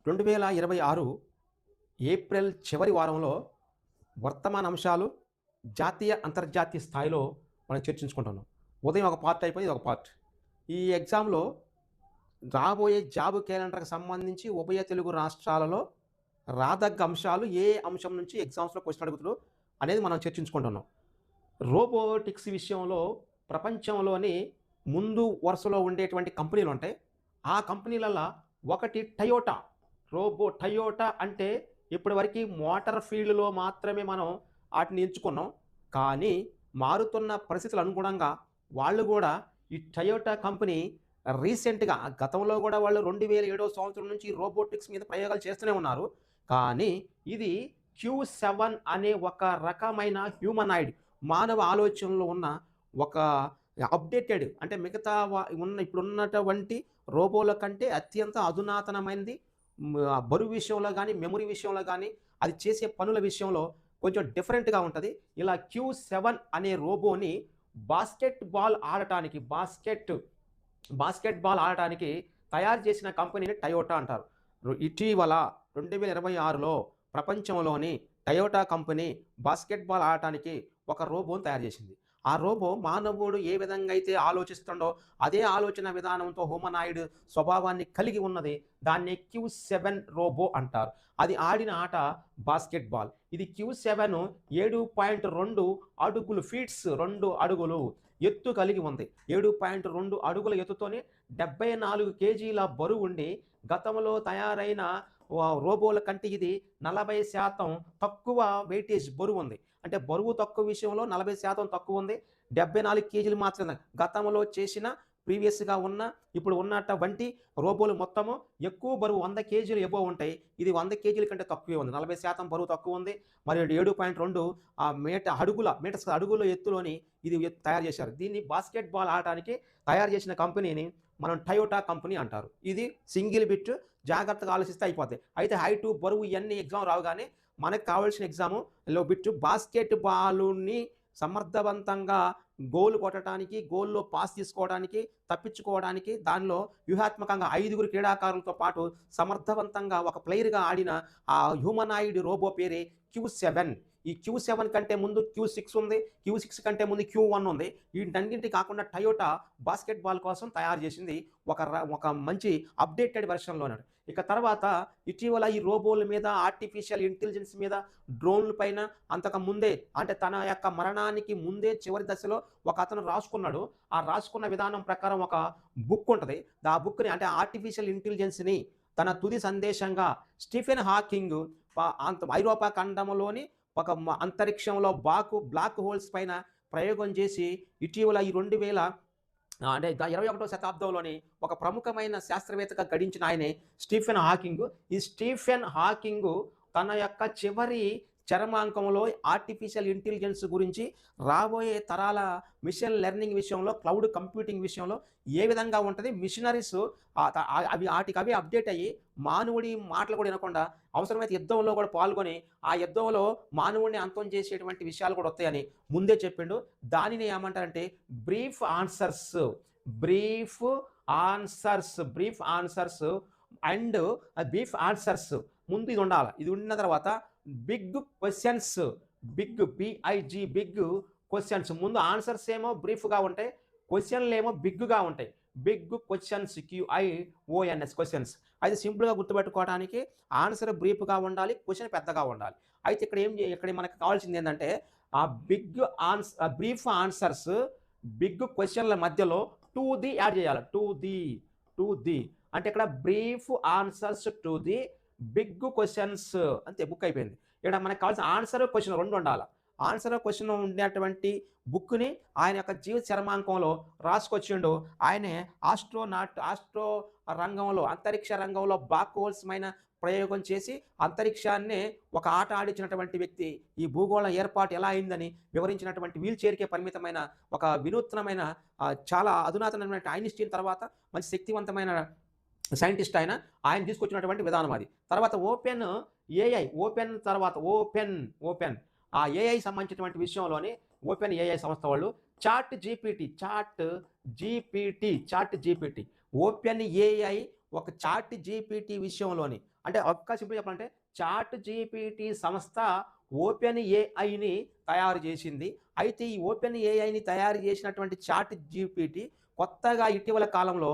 2026 April చివరి వారంలో వర్తమాన అంశాలు జాతీయ, అంతర్జాతీయ స్థాయిలో మనం చర్చించుకుంటున్నాం. ఉదయం ఒక పార్ట్ అయిపోయి ఇదొక పార్ట్. ఈ ఎగ్జామ్‌లో రాబోయే జాబ్ క్యాలెండర్‌కి సంబంధించి ఉభయ తెలుగు రాష్ట్రాలలో రాదగ్గ అంశాలు ఏ అంశం నుంచి ఎగ్జామ్స్‌లో క్వెషన్ అడుగుతారు అనేది మనం చర్చించుకుంటున్నాం. రోబోటిక్స్ విషయంలో ప్రపంచంలోని ముందు వరుసలో ఉండేటువంటి కంపెనీలుంటాయి. ఆ కంపెనీలల్లా ఒకటి టయోటా. టయోటా అంటే ఇప్పటివరకి మోటార్ ఫీల్డ్‌లో మాత్రమే మనం ఆటిని ఎంచుకున్నాం. కానీ మారుతున్న పరిస్థితులు అనుగుణంగా వాళ్ళు గూడా ఈ టయోటా కంపెనీ రీసెంట్‌గా గతంలో గూడా వాళ్ళు 2007 సంవత్సరం నుంచి రోబోటిక్స్ మీద ప్రయోగాలు చేస్తూనే ఉన్నారు. కానీ ఇది క్యూ7 అనే ఒక రకమైన హ్యూమనాయిడ్ మానవ ఆలోచనలో ఉన్న ఒక అప్డేటెడ్ అంటే మిగతా ఇప్పుడున్నటువంటి రోబోల కంటే అత్యంత అధునాతనమైనది. బరువు విషయంలో గానీ, మెమరీ విషయంలో గానీ, అది చేసే పనుల విషయంలో కొంచెం డిఫరెంట్‌గా ఉంటది. ఇలా క్యూ7 అనే రోబోని బాస్కెట్ బాల్ ఆడటానికి తయారు చేసిన కంపెనీని టయోటా అంటారు. ఇటీవల 2026లో ప్రపంచంలోని టయోటా కంపెనీ బాస్కెట్ బాల్ ఆడటానికి ఒక రోబోని తయారు చేసింది. ఆ రోబో మానవుడు ఏ విధంగా అయితే ఆలోచిస్తుండో అదే ఆలోచన విధానంతో హ్యూమనాయిడ్ స్వభావాన్ని కలిగి ఉన్నది. దాన్ని క్యూ7 రోబో అంటారు. అది ఆడిన ఆట బాస్కెట్ బాల్. ఇది క్యూ7 7.2 అడుగులు ఫీట్స్ 2 అడుగులు ఎత్తు కలిగి ఉంది. 7.2 అడుగుల ఎత్తుతోని 74 కేజీల బరువుండి గతంలో తయారైన రోబోల కంటే ఇది 40% తక్కువ వెయిటేజ్ బరువుంది. అంటే బరువు తక్కువ విషయంలో 40% తక్కువుంది. 74 కేజీలు మాత్రమే. గతంలో చేసిన ప్రీవియస్‌గా ఉన్న ఇప్పుడు ఉన్నటువంటి రోబోలు మొత్తము ఎక్కువ బరువు 100 కేజీలు ఎబోవ్ ఉంటాయి. ఇది 100 కేజీల కంటే తక్కువే ఉంది. 40% బరువు తక్కువుంది. మరియు 7.2 మీటర్స్ అడుగుల ఎత్తులోని ఇది తయారు చేశారు. దీన్ని బాస్కెట్ బాల్ ఆడటానికి తయారు చేసిన కంపెనీని మనం టయోటా కంపెనీ అంటారు. ఇది సింగిల్ బిట్ జాగ్రత్తగా ఆలోచిస్తే అయిపోద్ది. అయితే హైటు, బరువు ఇయన్నీ ఎగ్జామ్ రావు గానీ మనకు కావాల్సిన ఎగ్జామ్‌లో బిట్ బాస్కెట్ బాలుని సమర్థవంతంగా గోల్ కొట్టడానికి, గోల్‌లో పాస్ తీసుకోవడానికి, తప్పించుకోవడానికి దానిలో వ్యూహాత్మకంగా 5గురు క్రీడాకారులతో పాటు సమర్థవంతంగా ఒక ప్లేయర్‌గా ఆడిన ఆ హ్యూమనాయిడ్ రోబో పేరే క్యూ7. ఈ క్యూ7 కంటే ముందు క్యూ6 ఉంది. క్యూ6 కంటే ముందు క్యూ1 ఉంది. వీటన్నింటి కాకుండా టయోటా బాస్కెట్ బాల్ కోసం తయారు చేసింది ఒక మంచి అప్డేటెడ్ వెర్షన్‌లోనాడు. ఇక తర్వాత ఇటీవల ఈ రోబోల మీద, ఆర్టిఫిషియల్ ఇంటెలిజెన్స్ మీద, డ్రోన్‌ల పైన అంతకు ముందే అంటే తన యొక్క మరణానికి ముందే చివరి దశలో ఒకతను రాసుకున్నాడు. ఆ రాసుకున్న విధానం ప్రకారం ఒక బుక్ ఉంటది. ఆ బుక్‌ని అంటే ఆర్టిఫిషియల్ ఇంటెలిజెన్స్‌ని తన తుది సందేశంగా స్టీఫెన్ హాకింగ్ ఐరోపా ఖండంలోని ఒక అంతరిక్షంలో బ్లాక్ హోల్స్ పైన ప్రయోగం చేసి ఇటీవల ఈ 21వ శతాబ్దంలోని ఒక ప్రముఖమైన శాస్త్రవేత్తగా గడించిన ఆయనే స్టీఫెన్ హాకింగ్. ఈ స్టీఫెన్ హాకింగ్ తన యొక్క చివరి చరమాంకంలో ఆర్టిఫిషియల్ ఇంటెలిజెన్స్ గురించి రాబోయే తరాల మిషన్ లెర్నింగ్ విషయంలో, క్లౌడ్ కంప్యూటింగ్ విషయంలో ఏ విధంగా ఉంటుంది, మిషనరీస్ వాటికవి అప్డేట్ అయ్యి మానవుడి మాటలు కూడా వినకుండా అవసరమైతే యుద్ధంలో కూడా పాల్గొని ఆ యుద్ధంలో మానవుడిని అంతం చేసేటువంటి విషయాలు కూడా వస్తాయని ముందే చెప్పిండు. దానిని ఏమంటారంటే బ్రీఫ్ ఆన్సర్స్ ముందు ఇది ఉండాలి. ఇది ఉన్న తర్వాత బిగ్ క్వశ్చన్స్, బిగ్ క్వశ్చన్స్. ముందు ఆన్సర్స్ ఏమో బ్రీఫ్‌గా ఉంటాయి. క్వశ్చన్లు ఏమో బిగ్‌గా ఉంటాయి. Big questions Q I O N S questions. అయితే సింపుల్‌గా గుర్తుపెట్టుకోవడానికి ఆన్సర్ బ్రీఫ్‌గా ఉండాలి. క్వశ్చన్ పెద్దగా ఉండాలి. అయితే ఇక్కడ మనకు కావాల్సింది ఏందంటే ఆ బ్రీఫ్ ఆన్సర్స్, బిగ్ క్వశ్చన్ల మధ్యలో టు ది యాడ్ చేయాలి. టు ది అంటే ఇక్కడ brief answers to the big questions అంతే బుక్ అయిపోయింది. ఇక్కడ మనకు కావాల్సిన ఆన్సర్, క్వశ్చన్ 2 ఉండాలి. ఆన్సర్, క్వశ్చన్ ఉండేటువంటి బుక్‌ని ఆయన యొక్క జీవిత చరమాంకంలో రాసుకొచ్చిండు. ఆయనే ఆస్ట్రో రంగంలో, అంతరిక్ష రంగంలో బ్లాక్ హోల్స్ పైన ప్రయోగం చేసి అంతరిక్షాన్నే ఒక ఆట ఆడించినటువంటి వ్యక్తి. ఈ భూగోళం ఏర్పాటు ఎలా అయిందని వివరించినటువంటి వీల్ చైర్‌కే పరిమితమైన ఒక వినూత్నమైన చాలా అధునాతనమైన ఐన్‌స్టీన్ తర్వాత మంచి శక్తివంతమైన సైంటిస్ట్ ఆయన తీసుకొచ్చినటువంటి విధానం అది. తర్వాత ఓపెన్ ఆ ఏఐ సంబంధించినటువంటి విషయంలోని ఓపెన్ ఏఐ సంస్థ వాళ్ళు చాట్ జీపీటీ ఓపెన్ ఏఐ ఒక చాట్ జీపీటీ విషయంలోని అంటే ఒక్క సింపుల్‌గా చెప్పాలంటే చాట్ జీపీటీ సంస్థ ఓపెన్ ఏఐని తయారు చేసింది. అయితే ఈ ఓపెన్ ఏఐని తయారు చేసినటువంటి చాట్ జీపీటీ కొత్తగా ఇటీవల కాలంలో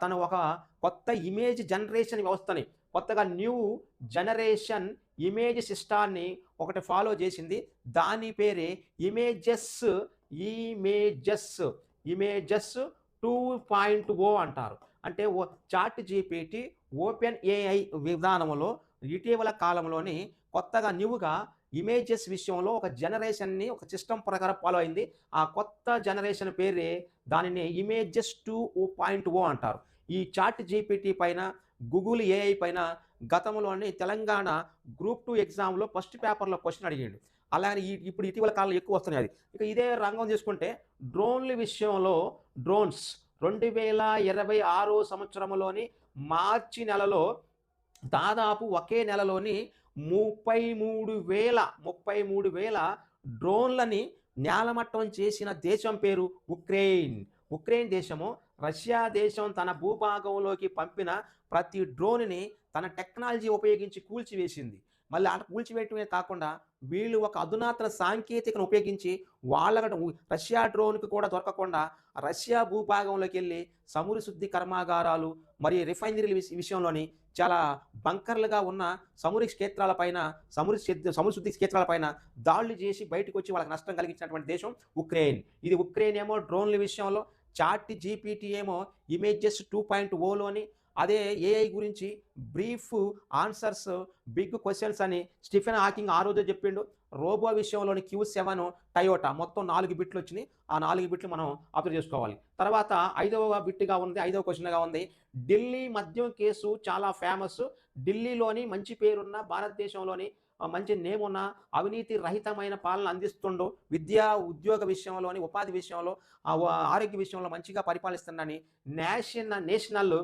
తను ఒక కొత్త ఇమేజ్ జనరేషన్ వ్యవస్థని, కొత్తగా న్యూ జనరేషన్ ఇమేజ్ సిస్టాన్ని ఒకటి ఫాలో చేసింది. దాని పేరే ఇమేజెస్ ఇమేజెస్ ఇమేజెస్ 2.0 అంటారు. అంటే చాట్ జీపీటీ ఓపెన్ ఏఐ విధానంలో ఇటీవల కాలంలోని కొత్తగా న్యూగా ఇమేజెస్ విషయంలో ఒక జనరేషన్‌ని ఒక సిస్టమ్ ప్రకారం ఫాలో అయింది. ఆ కొత్త జనరేషన్ పేరే దానిని ఇమేజెస్ 2.0 అంటారు. ఈ చాట్ జీపీటీ పైన, గూగుల్ ఏఐ పైన గతంలోని తెలంగాణ గ్రూప్ 2 ఎగ్జామ్‌లో ఫస్ట్ పేపర్‌లో క్వెషన్ అడిగిండు. అలానే ఇప్పుడు ఇటీవల కాలంలో ఎక్కువ వస్తున్నాయి అది. ఇక ఇదే రంగం తీసుకుంటే డ్రోన్‌ల విషయంలో డ్రోన్స్ 2026 సంవత్సరంలోని మార్చి నెలలో దాదాపు ఒకే నెలలోని 33,000 డ్రోన్లని నేలమట్టం చేసిన దేశం పేరు ఉక్రెయిన్. ఉక్రెయిన్ దేశము రష్యా దేశం తన భూభాగంలోకి పంపిన ప్రతి డ్రోన్‌ని తన టెక్నాలజీ ఉపయోగించి కూల్చివేసింది. మళ్ళీ అలా కూల్చివేయటమే కాకుండా వీళ్ళు ఒక అధునాతన సాంకేతికను ఉపయోగించి రష్యా డ్రోన్‌కి కూడా దొరకకుండా రష్యా భూభాగంలోకెళ్ళి చమురు శుద్ధి కర్మాగారాలు మరియు రిఫైనరీల విషయంలోని చాలా బంకర్లుగా ఉన్న చమురు శుద్ధి క్షేత్రాల పైన దాడులు చేసి బయటకొచ్చి వాళ్ళకి నష్టం కలిగించినటువంటి దేశం ఉక్రెయిన్. ఇది ఉక్రెయిన్ ఏమో డ్రోన్‌ల విషయంలో, చాట్ జీపీటీ ఏమో ఇమేజెస్ 2.0లోని, అదే ఏఐ గురించి బ్రీఫ్ ఆన్సర్స్ బిగ్ క్వెషన్స్ అని స్టీఫెన్ హాకింగ్ ఆ రోజే చెప్పిండు. రోబో విషయంలోని Q7 టయోటా మొత్తం 4 బిట్లు వచ్చినాయి. ఆ 4 బిట్లు మనం అబ్జర్వ్ చేసుకోవాలి. తర్వాత ఐదవ క్వెషన్‌గా ఉంది. ఢిల్లీ మద్యం కేసు చాలా ఫేమస్. ఢిల్లీలోని మంచి పేరున్న భారతదేశంలోని మంచి నేమ్ ఉన్న అవినీతి రహితమైన పాలన అందిస్తుండు. విద్యా, ఉద్యోగ విషయంలోని, ఉపాధి విషయంలో, ఆరోగ్య విషయంలో మంచిగా పరిపాలిస్తుండని national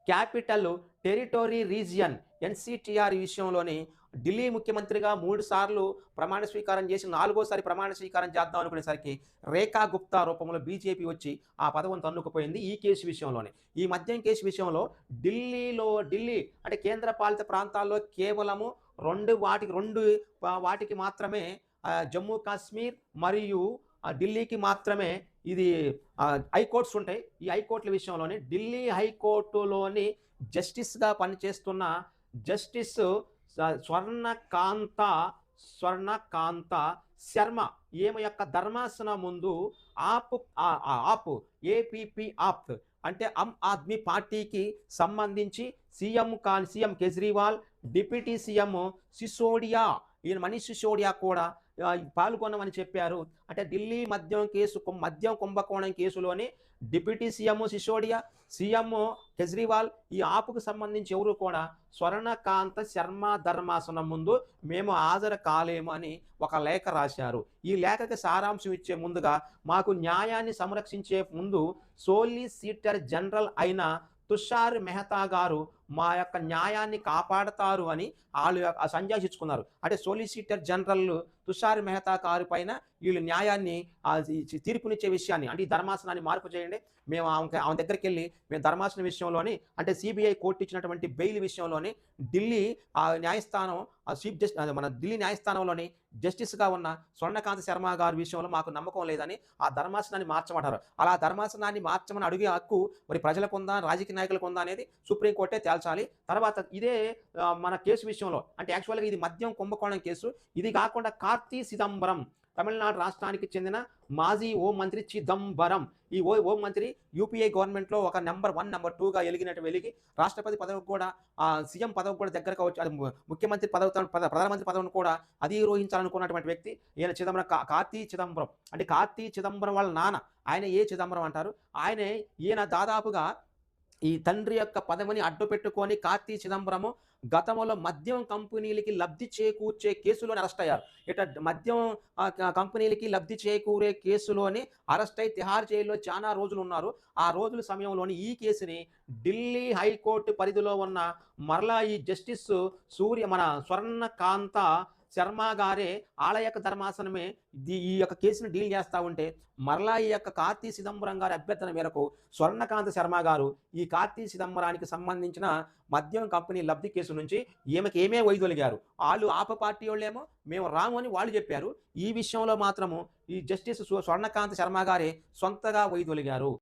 capital territory region NCTR విషయంలోని ఢిల్లీ ముఖ్యమంత్రిగా 3 సార్లు ప్రమాణ స్వీకారం చేసి 4వసారి ప్రమాణ స్వీకారం చేద్దాం అనుకునేసరికి రేఖా గుప్తా రూపంలో బీజేపీ వచ్చి ఆ పదవిని తన్నుకుపోయింది ఈ కేసు విషయంలోనే. ఈ మద్యం కేసు విషయంలో ఢిల్లీ అంటే కేంద్ర పాలిత ప్రాంతాల్లో కేవలము 2 వాటికి మాత్రమే జమ్మూ కాశ్మీర్ మరియు ఢిల్లీకి మాత్రమే ఇది హైకోర్ట్స్ ఉంటాయి. ఈ హైకోర్టుల విషయంలోని ఢిల్లీ హైకోర్టులోని జస్టిస్‌గా పనిచేస్తున్న జస్టిస్ స్వర్ణకాంత శర్మ ఈమె యొక్క ధర్మాసనం ముందు ఏపీపీ ఆప్ అంటే ఆమ్ ఆద్మీ పార్టీకి సంబంధించి CM Kejriwal, deputy CM Manish Sisodia కూడా పాల్గొనమని చెప్పారు. అంటే ఢిల్లీ మద్యం కుంభకోణం కేసులోని deputy CM Sisodia, CM Kejriwal, ఈ ఆపుకు సంబంధించి ఎవరు కూడా స్వర్ణకాంత శర్మ ధర్మాసనం ముందు మేము హాజరు కాలేము అని ఒక లేఖ రాశారు. ఈ లేఖకి సారాంశం ఇచ్చే ముందుగా మాకు న్యాయాన్ని సంరక్షించే ముందు సోలిసిటర్ జనరల్ అయిన తుషార్ మెహతా గారు మా యొక్క న్యాయాన్ని కాపాడతారు అని వాళ్ళు సంజాయించుకున్నారు. అంటే సోలిసిటర్ జనరల్ తుషార్ మెహతా గారి పైన వీళ్ళు న్యాయాన్ని తీర్పునిచ్చే విషయాన్ని, అంటే ఈ ధర్మాసనాన్ని మార్పు చేయండి, మేము ఆమె దగ్గరికి వెళ్ళి మేము ధర్మాసనం విషయంలోని, అంటే సిబిఐ కోర్టు ఇచ్చినటువంటి బెయిల్ విషయంలోని ఢిల్లీ న్యాయస్థానం మన ఢిల్లీ న్యాయస్థానంలోని జస్టిస్‌గా ఉన్న స్వర్ణకాంత శర్మ గారి విషయంలో మాకు నమ్మకం లేదని ఆ ధర్మాసనాన్ని మార్చమంటారు. అలా ధర్మాసనాన్ని మార్చమని అడిగే హక్కు మరి ప్రజలకు ఉందా, రాజకీయ నాయకులకు ఉందా అనేది సుప్రీంకోర్టే తేల్చాలి. తర్వాత ఇదే మన కేసు విషయంలో, అంటే యాక్చువల్‌గా ఇది మద్యం కుంభకోణం కేసు. ఇది కాకుండా కార్తీ చిదంబరం, తమిళనాడు రాష్ట్రానికి చెందిన మాజీ హోం మంత్రి చిదంబరం, ఈ హోం మంత్రి యూపీఏ గవర్నమెంట్లో ఒక నెంబర్ 1, నెంబర్ 2గా వెలిగి రాష్ట్రపతి పదవికి కూడా, సీఎం పదవికి కూడా దగ్గరగా వచ్చి, అది ముఖ్యమంత్రి ప్రధానమంత్రి పదవిని కూడా అధిరోహించాలనుకున్నటువంటి వ్యక్తి ఈయన కార్తీ చిదంబరం. అంటే కార్తీ చిదంబరం వాళ్ళ నాన్న ఆయన చిదంబరం అంటారు. ఈయన దాదాపుగా ఈ తండ్రి యొక్క పదవిని అడ్డుపెట్టుకొని కార్తీ చిదంబరము గతంలో మద్యం కంపెనీలకి లబ్ధి చేకూర్చే కేసులోని అరెస్ట్ అయ్యారు. మద్యం కంపెనీలకి లబ్ధి చేకూరే కేసులోని అరెస్ట్ అయి తిహార్ జైల్లో చాలా రోజులు ఉన్నారు. ఆ రోజుల సమయంలోని ఈ కేసుని ఢిల్లీ హైకోర్టు పరిధిలో ఉన్న మరలా ఈ జస్టిస్ స్వర్ణకాంత శర్మ గారే ఆళ్ళ యొక్క ధర్మాసనమే ఈ యొక్క కేసుని డీల్ చేస్తా ఉంటే, మరలా ఈ యొక్క కార్తీ చిదంబరం గారి అభ్యర్థన మేరకు స్వర్ణకాంత శర్మ గారు ఈ కార్తీ చిదంబరానికి సంబంధించిన మద్యం కంపెనీ లబ్ధి కేసు నుంచి ఈమెకి ఏమే వైదొలిగారు. ఆళ్ళు ఆప పార్టీ వాళ్ళేమో మేము రాము అని వాళ్ళు చెప్పారు. ఈ విషయంలో మాత్రము ఈ జస్టిస్ స్వర్ణకాంత శర్మ గారే సొంతగా వైదొలిగారు.